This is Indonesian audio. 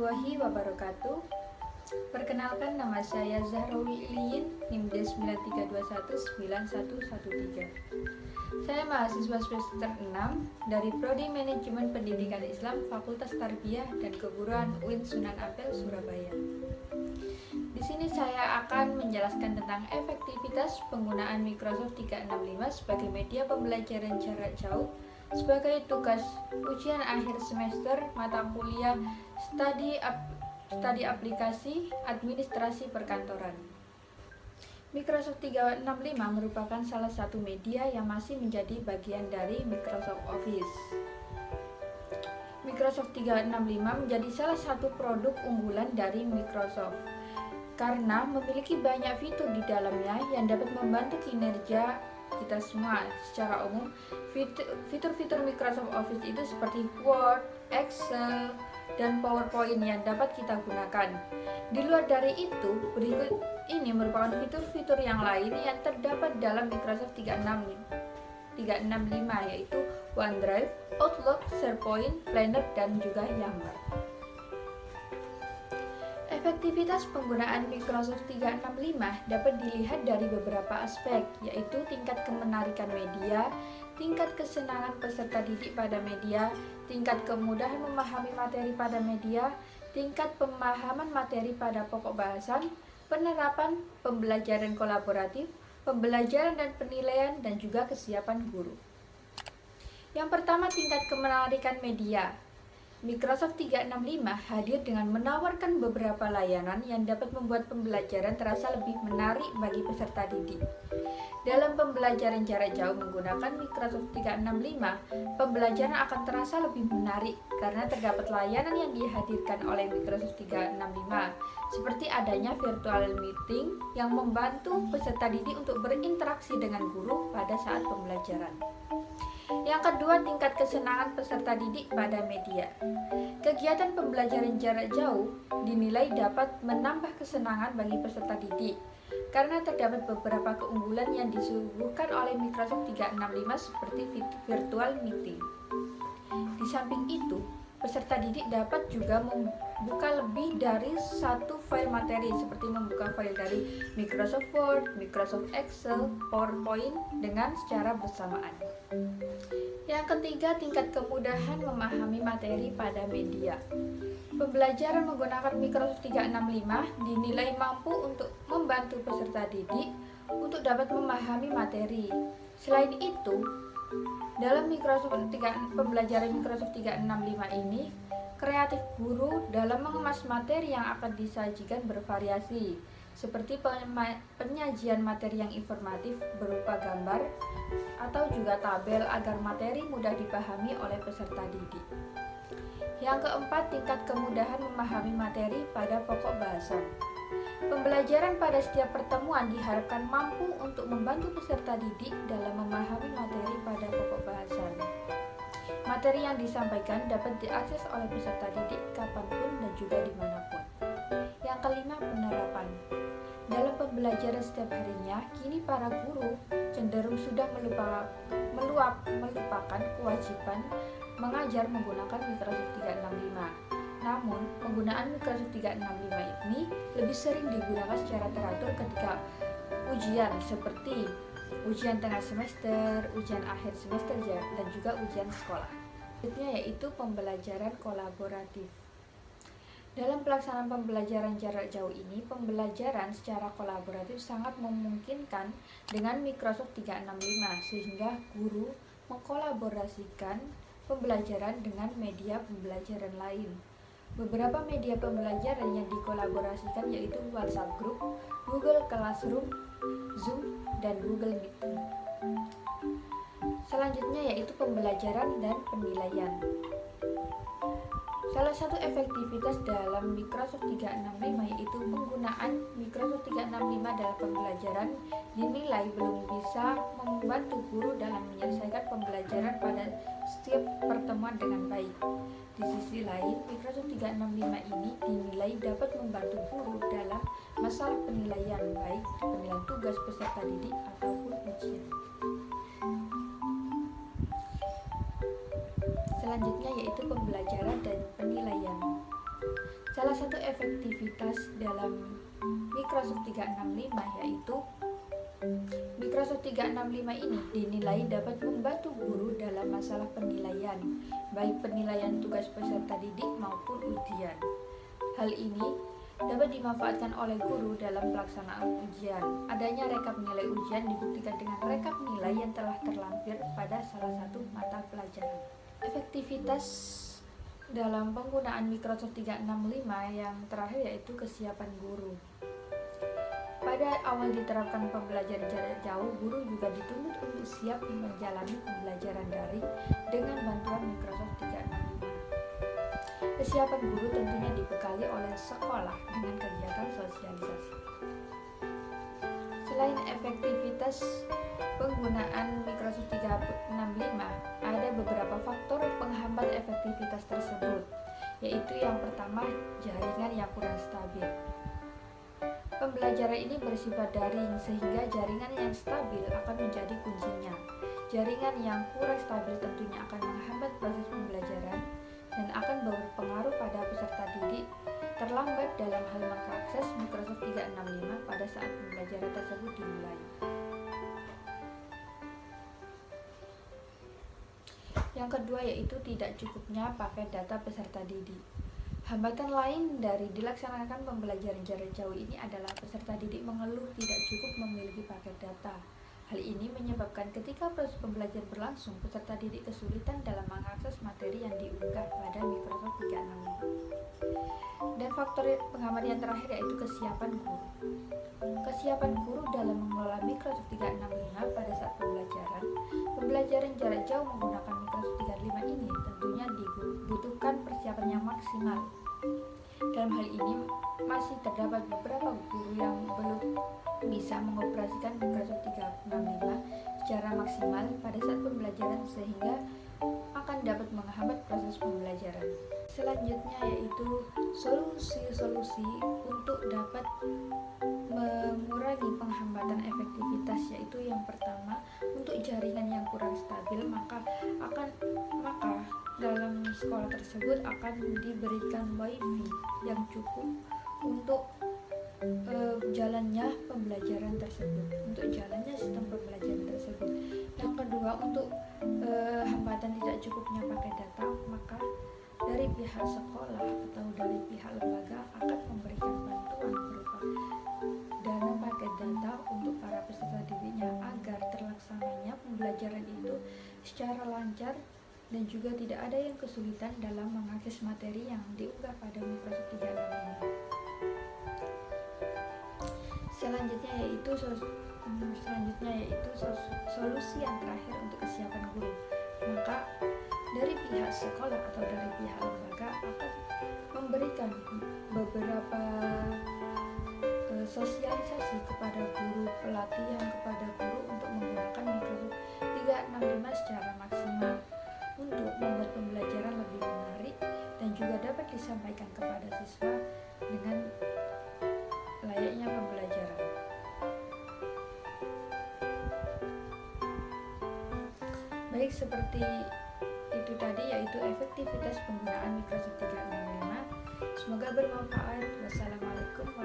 warahmatullahi wabarakatuh. Perkenalkan, nama saya Zahraul Iliyin, NIM D93219113. Saya mahasiswa semester 6 dari Prodi Manajemen Pendidikan Islam Fakultas Tarbiyah dan Keguruan UIN Sunan Ampel, Surabaya. Di sini saya akan menjelaskan tentang efektivitas penggunaan Microsoft 365 sebagai media pembelajaran jarak jauh sebagai tugas ujian akhir semester mata kuliah studi aplikasi administrasi perkantoran. Microsoft 365 merupakan salah satu media yang masih menjadi bagian dari Microsoft Office. Microsoft 365 menjadi salah satu produk unggulan dari Microsoft karena memiliki banyak fitur di dalamnya yang dapat membantu kinerja kita semua. Secara umum, fitur-fitur Microsoft Office itu seperti Word, Excel, dan PowerPoint yang dapat kita gunakan. Di luar dari itu, berikut ini merupakan fitur-fitur yang lain yang terdapat dalam Microsoft 365, yaitu OneDrive, Outlook, SharePoint, Planner, dan juga Yammer. Efektivitas penggunaan Microsoft 365 dapat dilihat dari beberapa aspek, yaitu tingkat kemenarikan media, tingkat kesenangan peserta didik pada media, tingkat kemudahan memahami materi pada media, tingkat pemahaman materi pada pokok bahasan, penerapan pembelajaran kolaboratif, pembelajaran dan penilaian, dan juga kesiapan guru. Yang pertama, tingkat kemenarikan media. Microsoft 365 hadir dengan menawarkan beberapa layanan yang dapat membuat pembelajaran terasa lebih menarik bagi peserta didik. Dalam pembelajaran jarak jauh menggunakan Microsoft 365, pembelajaran akan terasa lebih menarik karena terdapat layanan yang dihadirkan oleh Microsoft 365, seperti adanya virtual meeting yang membantu peserta didik untuk berinteraksi dengan guru pada saat pembelajaran. Yang kedua, tingkat kesenangan peserta didik pada media. Kegiatan pembelajaran jarak jauh dinilai dapat menambah kesenangan bagi peserta didik karena terdapat beberapa keunggulan yang disuguhkan oleh Microsoft 365 seperti virtual meeting. Di samping itu, peserta didik dapat juga membuka lebih dari satu file materi seperti membuka file dari Microsoft Word, Microsoft Excel, PowerPoint dengan secara bersamaan. Yang ketiga, tingkat kemudahan memahami materi pada media. Pembelajaran menggunakan Microsoft 365 dinilai mampu untuk membantu peserta didik untuk dapat memahami materi. Selain itu, dalam pembelajaran Microsoft 365 ini, kreatif guru dalam mengemas materi yang akan disajikan bervariasi, seperti penyajian materi yang informatif berupa gambar atau juga tabel agar materi mudah dipahami oleh peserta didik. Yang keempat, tingkat kemudahan memahami materi pada pokok bahasan. Pembelajaran pada setiap pertemuan diharapkan mampu untuk membantu peserta didik dalam memahami materi pada pokok bahasan. Materi yang disampaikan dapat diakses oleh peserta didik kapanpun dan juga dimanapun. Yang kelima, penerapan. Dalam pembelajaran setiap harinya, kini para guru cenderung sudah melupakan kewajiban mengajar menggunakan Microsoft 365. Namun, penggunaan Microsoft 365 ini lebih sering digunakan secara teratur ketika ujian seperti ujian tengah semester, ujian akhir semester, dan juga ujian sekolah. Selanjutnya yaitu pembelajaran kolaboratif. Dalam pelaksanaan pembelajaran jarak jauh ini, pembelajaran secara kolaboratif sangat memungkinkan dengan Microsoft 365 sehingga guru mengkolaborasikan pembelajaran dengan media pembelajaran lain. Beberapa media pembelajaran yang dikolaborasikan yaitu WhatsApp Group, Google Classroom, Zoom, dan Google Meeting. Selanjutnya yaitu pembelajaran dan penilaian. Salah satu efektivitas dalam Microsoft 365 yaitu penggunaan Microsoft 365 dalam pembelajaran dinilai belum bisa membantu guru dalam menyelesaikan pembelajaran pada setiap pertemuan dengan baik. Di sisi lain, Microsoft 365 ini dinilai dapat membantu guru dalam masalah penilaian baik penilaian tugas peserta didik ataupun ujian. Selanjutnya yaitu pembelajaran dan penilaian. Salah satu efektivitas dalam Microsoft 365 yaitu Microsoft 365 ini dinilai dapat membantu guru dalam masalah penilaian, baik penilaian tugas peserta didik maupun ujian. Hal ini dapat dimanfaatkan oleh guru dalam pelaksanaan ujian. Adanya rekap nilai ujian dibuktikan dengan rekap nilai yang telah terlampir pada salah satu mata pelajaran. Efektivitas dalam penggunaan Microsoft 365 yang terakhir yaitu kesiapan guru. Pada awal diterapkan pembelajaran jarak jauh, guru juga dituntut untuk siap menjalani pembelajaran daring dengan bantuan Microsoft 365. Kesiapan guru tentunya dibekali oleh sekolah dengan kegiatan sosialisasi. Selain efektivitas penggunaan Microsoft 365, ada beberapa faktor penghambat efektivitas tersebut, yaitu yang pertama, jaringan yang kurang stabil. Pembelajaran ini bersifat daring sehingga jaringan yang stabil akan menjadi kuncinya. Jaringan yang kurang stabil tentunya akan menghambat proses pembelajaran dan akan berpengaruh pada peserta didik terlambat dalam hal mengakses Microsoft 365 pada saat pembelajaran tersebut dimulai. Yang kedua yaitu tidak cukupnya paket data peserta didik. Hambatan lain dari dilaksanakan pembelajaran jarak jauh ini adalah peserta didik mengeluh tidak cukup memiliki paket data. Hal ini menyebabkan ketika proses pembelajaran berlangsung, peserta didik kesulitan dalam mengakses materi yang diunggah pada Microsoft 365. Dan faktor penghambat yang terakhir yaitu kesiapan guru. Kesiapan guru dalam mengelola Microsoft 365 pada saat pembelajaran jarak jauh menggunakan Microsoft 365 ini tentunya dibutuhkan persiapan yang maksimal. Dalam hal ini masih terdapat beberapa guru yang belum bisa mengoperasikan Microsoft 365 secara maksimal pada saat pembelajaran sehingga akan dapat menghambat proses pembelajaran. Selanjutnya yaitu solusi-solusi untuk dapat mengurangi penghambatan efektivitas, yaitu yang pertama, untuk jaringan yang kurang stabil maka dalam sekolah tersebut akan diberikan wifi yang cukup untuk jalannya pembelajaran tersebut, untuk jalannya sistem pembelajaran tersebut. Yang kedua, untuk hambatan tidak cukupnya pakai data, maka dari pihak sekolah atau dari pihak lembaga akan memberikan bantuan berupa dana paket data untuk para peserta didiknya agar terlaksananya pembelajaran itu secara lancar dan juga tidak ada yang kesulitan dalam mengakses materi yang diunggah pada Microsoft 365. Selanjutnya yaitu solusi yang terakhir untuk kesiapan guru. Maka dari pihak sekolah atau dari pihak lembaga akan memberikan beberapa sosialisasi kepada guru, pelatihan kepada guru untuk menggunakan Microsoft 365 secara maksimal untuk membuat pembelajaran lebih menarik dan juga dapat disampaikan kepada siswa dengan layaknya pembelajaran. Baik, seperti itu tadi yaitu efektivitas penggunaan Microsoft 365. Semoga bermanfaat. Wassalamualaikum warahmatullahi wabarakatuh.